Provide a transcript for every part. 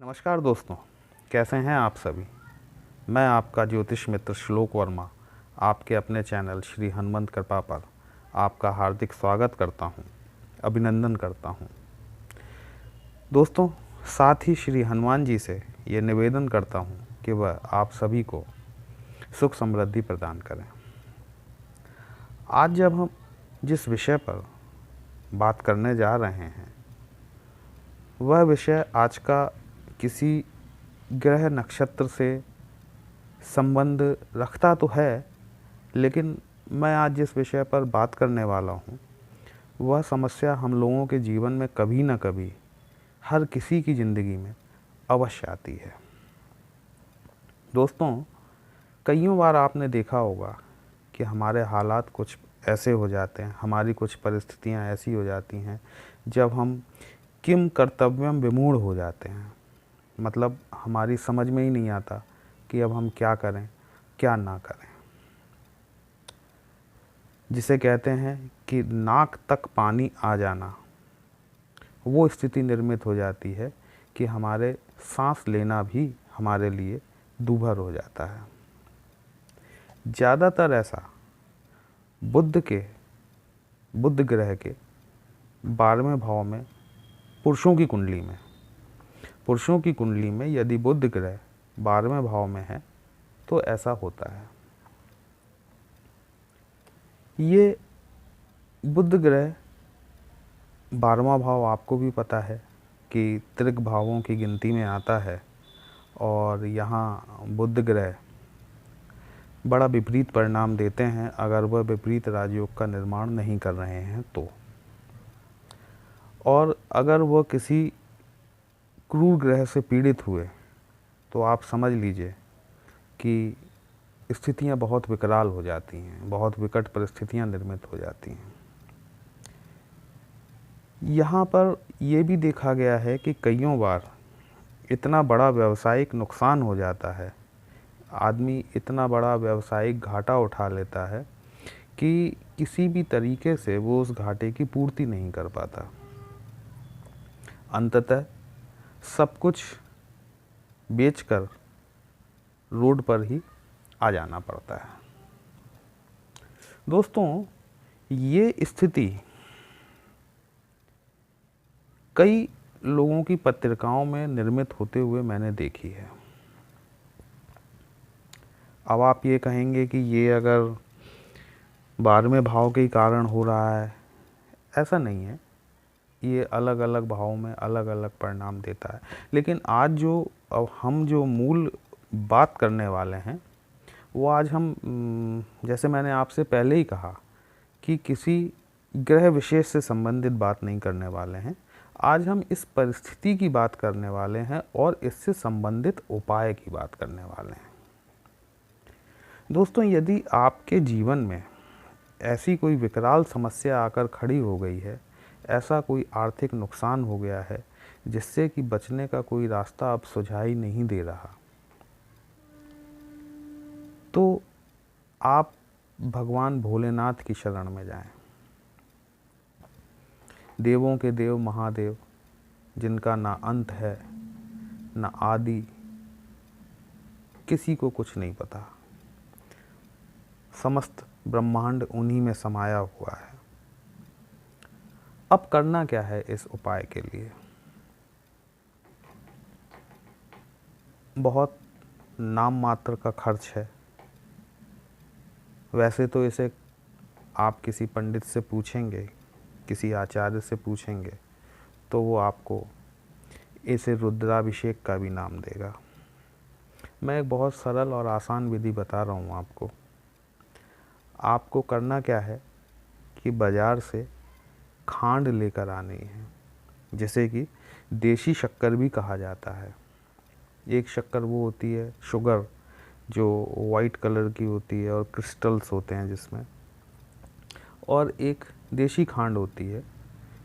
नमस्कार दोस्तों, कैसे हैं आप सभी। मैं आपका ज्योतिष मित्र श्लोक वर्मा आपके अपने चैनल श्री हनुमंत कृपा पर आपका हार्दिक स्वागत करता हूं, अभिनंदन करता हूं। दोस्तों, साथ ही श्री हनुमान जी से ये निवेदन करता हूं कि वह आप सभी को सुख समृद्धि प्रदान करें। आज जब हम जिस विषय पर बात करने जा रहे हैं वह विषय आज का किसी ग्रह नक्षत्र से संबंध रखता तो है, लेकिन मैं आज जिस विषय पर बात करने वाला हूँ वह समस्या हम लोगों के जीवन में कभी न कभी हर किसी की ज़िंदगी में अवश्य आती है। दोस्तों, कईयों बार आपने देखा होगा कि हमारे हालात कुछ ऐसे हो जाते हैं, हमारी कुछ परिस्थितियाँ ऐसी हो जाती हैं जब हम किम कर्तव्यम विमूढ़ हो जाते हैं। मतलब हमारी समझ में ही नहीं आता कि अब हम क्या करें, क्या ना करें। जिसे कहते हैं कि नाक तक पानी आ जाना, वो स्थिति निर्मित हो जाती है कि हमारे सांस लेना भी हमारे लिए दूभर हो जाता है। ज़्यादातर ऐसा बुध ग्रह के 12वें भाव में पुरुषों की कुंडली में यदि बुध ग्रह 12वें भाव में है तो ऐसा होता है। ये बुध ग्रह 12वां भाव आपको भी पता है कि त्रिक भावों की गिनती में आता है, और यहाँ बुध ग्रह बड़ा विपरीत परिणाम देते हैं अगर वह विपरीत राजयोग का निर्माण नहीं कर रहे हैं तो। और अगर वह किसी क्रूर ग्रह से पीड़ित हुए तो आप समझ लीजिए कि स्थितियां बहुत विकराल हो जाती हैं, बहुत विकट परिस्थितियां निर्मित हो जाती हैं। यहाँ पर यह भी देखा गया है कि कईयों बार इतना बड़ा व्यावसायिक नुकसान हो जाता है, आदमी इतना बड़ा व्यावसायिक घाटा उठा लेता है कि किसी भी तरीके से वो उस घाटे की पूर्ति नहीं कर पाता। अंततः सब कुछ बेचकर रोड पर ही आ जाना पड़ता है। दोस्तों, ये स्थिति कई लोगों की पत्रिकाओं में निर्मित होते हुए मैंने देखी है। अब आप ये कहेंगे कि ये अगर 12वें भाव के कारण हो रहा है, ऐसा नहीं है। ये अलग अलग भावों में अलग अलग परिणाम देता है। लेकिन आज अब हम जो मूल बात करने वाले हैं वो आज हम जैसे मैंने आपसे पहले ही कहा कि किसी ग्रह विशेष से संबंधित बात नहीं करने वाले हैं। आज हम इस परिस्थिति की बात करने वाले हैं और इससे संबंधित उपाय की बात करने वाले हैं। दोस्तों, यदि आपके जीवन में ऐसी कोई विकराल समस्या आकर खड़ी हो गई है, ऐसा कोई आर्थिक नुकसान हो गया है जिससे कि बचने का कोई रास्ता अब सुझाई नहीं दे रहा, तो आप भगवान भोलेनाथ की शरण में जाएं। देवों के देव महादेव, जिनका ना अंत है ना आदि, किसी को कुछ नहीं पता, समस्त ब्रह्मांड उन्हीं में समाया हुआ है। अब करना क्या है इस उपाय के लिए? बहुत नाम मात्र का खर्च है। वैसे तो इसे आप किसी पंडित से पूछेंगे, किसी आचार्य से पूछेंगे तो वो आपको इसे रुद्राभिषेक का भी नाम देगा। मैं एक बहुत सरल और आसान विधि बता रहा हूँ आपको। आपको करना क्या है कि बाज़ार से खांड लेकर आनी है, जिसे कि देशी शक्कर भी कहा जाता है। एक शक्कर वो होती है शुगर, जो वाइट कलर की होती है और क्रिस्टल्स होते हैं जिसमें, और एक देशी खांड होती है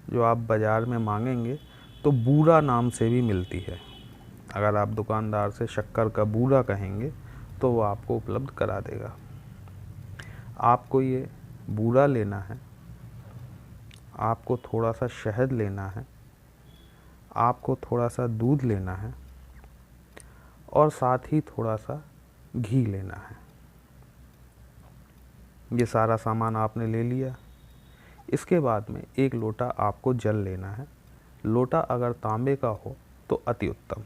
जो आप बाज़ार में मांगेंगे तो बूरा नाम से भी मिलती है। अगर आप दुकानदार से शक्कर का बूरा कहेंगे तो वो आपको उपलब्ध करा देगा। आपको ये बूरा लेना है, आपको थोड़ा सा शहद लेना है, आपको थोड़ा सा दूध लेना है, और साथ ही थोड़ा सा घी लेना है। ये सारा सामान आपने ले लिया। इसके बाद में 1 लोटा आपको जल लेना है। लोटा अगर तांबे का हो तो अति उत्तम।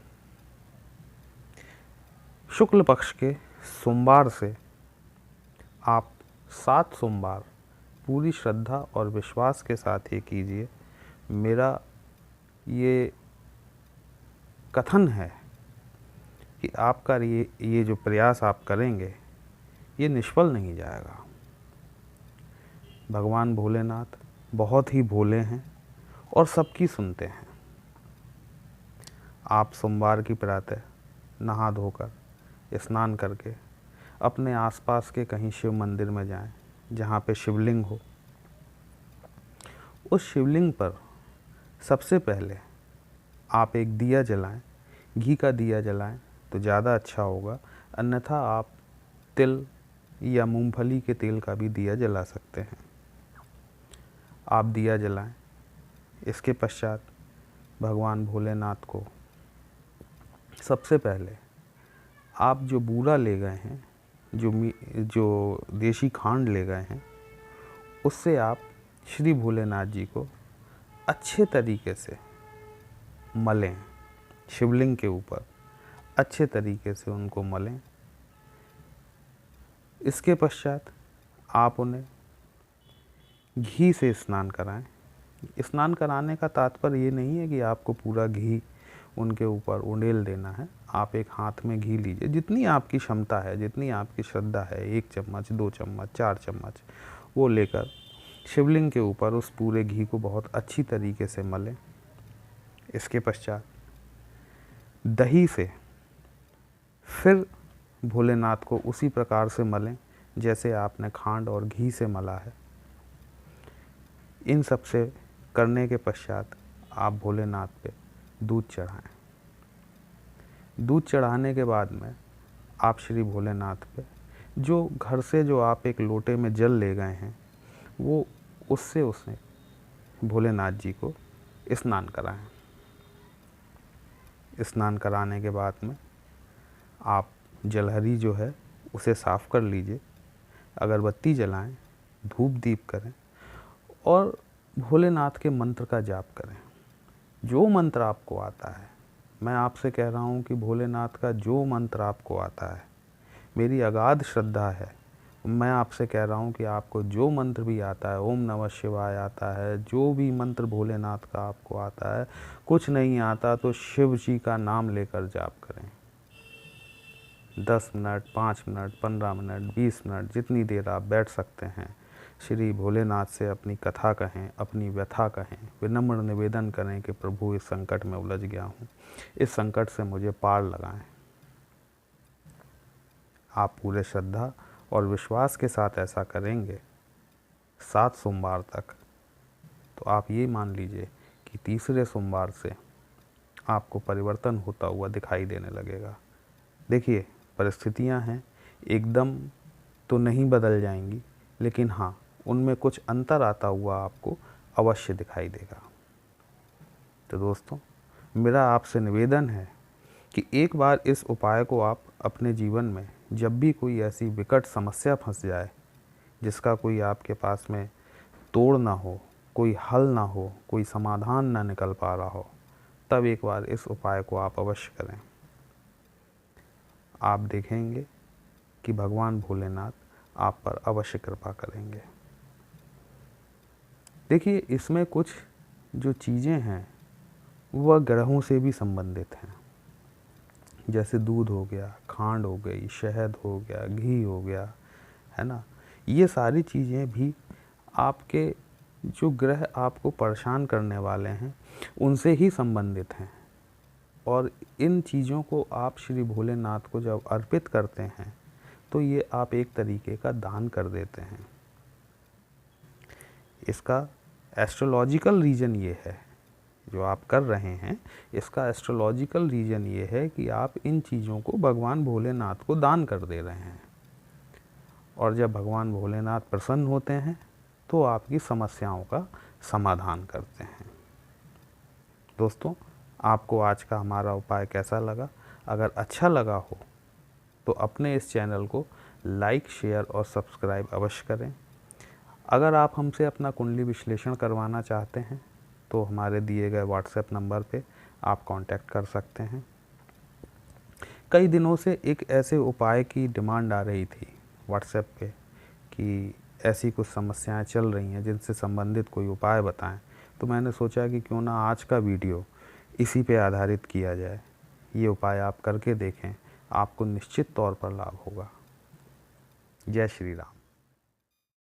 शुक्ल पक्ष के सोमवार से आप 7 सोमवार पूरी श्रद्धा और विश्वास के साथ ये कीजिए। मेरा ये कथन है कि आपका ये जो प्रयास आप करेंगे ये निष्फल नहीं जाएगा। भगवान भोलेनाथ बहुत ही भोले हैं और सबकी सुनते हैं। आप सोमवार की प्रातः नहा धोकर स्नान करके अपने आसपास के कहीं शिव मंदिर में जाएं जहाँ पे शिवलिंग हो। उस शिवलिंग पर सबसे पहले आप एक दिया जलाएं। घी का दिया जलाएं तो ज़्यादा अच्छा होगा, अन्यथा आप तिल या मूंगफली के तेल का भी दिया जला सकते हैं। आप दिया जलाएं। इसके पश्चात भगवान भोलेनाथ को सबसे पहले आप जो बूरा ले गए हैं, जो देशी खांड ले गए हैं, उससे आप श्री भोलेनाथ जी को अच्छे तरीके से मलें। शिवलिंग के ऊपर अच्छे तरीके से उनको मलें। इसके पश्चात आप उन्हें घी से स्नान कराएं। स्नान कराने का तात्पर्य ये नहीं है कि आपको पूरा घी उनके ऊपर उंडेल देना है। आप एक हाथ में घी लीजिए, जितनी आपकी क्षमता है, जितनी आपकी श्रद्धा है, 1 चम्मच, 2 चम्मच, 4 चम्मच, वो लेकर शिवलिंग के ऊपर उस पूरे घी को बहुत अच्छी तरीके से मलें। इसके पश्चात दही से फिर भोलेनाथ को उसी प्रकार से मलें जैसे आपने खांड और घी से मला है। इन सब से करने के पश्चात आप भोलेनाथ पे दूध चढ़ाएं। दूध चढ़ाने के बाद में आप श्री भोलेनाथ पे जो घर से जो आप एक लोटे में जल ले गए हैं, वो उससे भोलेनाथ जी को स्नान कराएं। स्नान कराने के बाद में आप जलहरी जो है उसे साफ़ कर लीजिए, अगरबत्ती जलाएं, धूप दीप करें और भोलेनाथ के मंत्र का जाप करें। जो मंत्र आपको आता है, मैं आपसे कह रहा हूँ कि भोलेनाथ का जो मंत्र आपको आता है, मेरी अगाध श्रद्धा है, मैं आपसे कह रहा हूँ कि आपको जो मंत्र भी आता है, ओम नमः शिवाय आता है, जो भी मंत्र भोलेनाथ का आपको आता है, कुछ नहीं आता तो शिव जी का नाम लेकर जाप करें। 10 मिनट, 5 मिनट, 15 मिनट, 20 मिनट, जितनी देर आप बैठ सकते हैं, श्री भोलेनाथ से अपनी कथा कहें, अपनी व्यथा कहें, विनम्र निवेदन करें कि प्रभु इस संकट में उलझ गया हूँ, इस संकट से मुझे पार लगाएं। आप पूरे श्रद्धा और विश्वास के साथ ऐसा करेंगे 7 सोमवार तक, तो आप ये मान लीजिए कि तीसरे सोमवार से आपको परिवर्तन होता हुआ दिखाई देने लगेगा। देखिए, परिस्थितियां हैं, एकदम तो नहीं बदल जाएंगी, लेकिन हाँ, उनमें कुछ अंतर आता हुआ आपको अवश्य दिखाई देगा। तो दोस्तों, मेरा आपसे निवेदन है कि एक बार इस उपाय को आप अपने जीवन में, जब भी कोई ऐसी विकट समस्या फंस जाए जिसका कोई आपके पास में तोड़ ना हो, कोई हल ना हो, कोई समाधान ना निकल पा रहा हो, तब एक बार इस उपाय को आप अवश्य करें। आप देखेंगे कि भगवान भोलेनाथ आप पर अवश्य कृपा करेंगे। देखिए, इसमें कुछ जो चीज़ें हैं वह ग्रहों से भी संबंधित हैं, जैसे दूध हो गया, खांड हो गई, शहद हो गया, घी हो गया, है ना। ये सारी चीज़ें भी आपके जो ग्रह आपको परेशान करने वाले हैं उनसे ही संबंधित हैं, और इन चीज़ों को आप श्री भोलेनाथ को जब अर्पित करते हैं तो ये आप एक तरीके का दान कर देते हैं। इसका एस्ट्रोलॉजिकल रीज़न ये है, जो आप कर रहे हैं, इसका एस्ट्रोलॉजिकल रीज़न ये है कि आप इन चीज़ों को भगवान भोलेनाथ को दान कर दे रहे हैं, और जब भगवान भोलेनाथ प्रसन्न होते हैं तो आपकी समस्याओं का समाधान करते हैं। दोस्तों, आपको आज का हमारा उपाय कैसा लगा? अगर अच्छा लगा हो तो अपने इस चैनल को लाइक, शेयर और सब्सक्राइब अवश्य करें। अगर आप हमसे अपना कुंडली विश्लेषण करवाना चाहते हैं तो हमारे दिए गए व्हाट्सएप नंबर पे आप कांटेक्ट कर सकते हैं। कई दिनों से एक ऐसे उपाय की डिमांड आ रही थी व्हाट्सएप पे कि ऐसी कुछ समस्याएं चल रही हैं जिनसे संबंधित कोई उपाय बताएं, तो मैंने सोचा कि क्यों ना आज का वीडियो इसी पे आधारित किया जाए। ये उपाय आप करके देखें, आपको निश्चित तौर पर लाभ होगा। जय श्री राम।